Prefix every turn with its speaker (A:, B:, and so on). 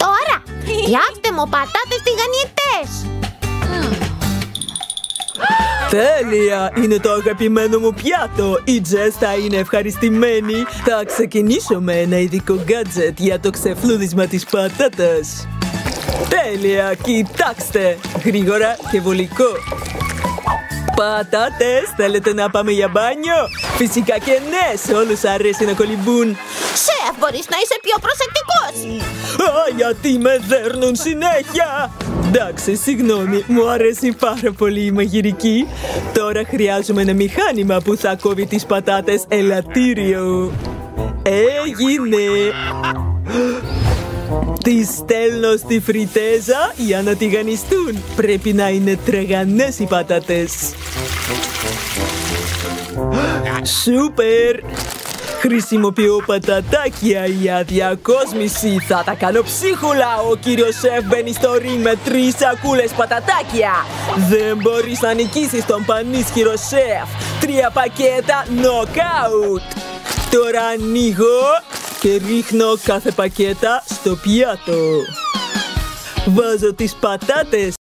A: Τώρα, φτιάχτε μου πατάτες τηγανιτές.
B: Τέλεια! Είναι το αγαπημένο μου πιάτο. Η Τζες θα είναι ευχαριστημένη. Θα ξεκινήσω με ένα ειδικό gadget για το ξεφλούδισμα της πατάτας. Τέλεια! Κοιτάξτε! Γρήγορα και βολικό. Πατάτες, θέλετε να πάμε για μπάνιο? Φυσικά και ναι, σε όλους αρέσει να κολυμπούν.
A: Σεφ, μπορείς να είσαι πιο προσεκτικός.
B: Γιατί με δέρνουν συνέχεια. Εντάξει, συγγνώμη, μου αρέσει πάρα πολύ η μαγειρική. Τώρα χρειάζομαι ένα μηχάνημα που θα κόβει τις πατάτες ελαττήριο. Έγινε! Τις στέλνω στη φριτέζα για να τηγανιστούν. Πρέπει να είναι τραγανές οι πατάτες. Σούπερ! Χρησιμοποιώ πατατάκια για διακόσμηση. Θα τα κάνω ψίχουλα. Ο κύριος σεφ μπαίνει στο ring με 3 σακούλες πατατάκια. Δεν μπορείς να νικήσεις τον πανίσχυρο σεφ. 3 πακέτα knockout. Τώρα ανοίγω και ρίχνω κάθε πακέτα στο πιάτο. Βάζω τις πατάτες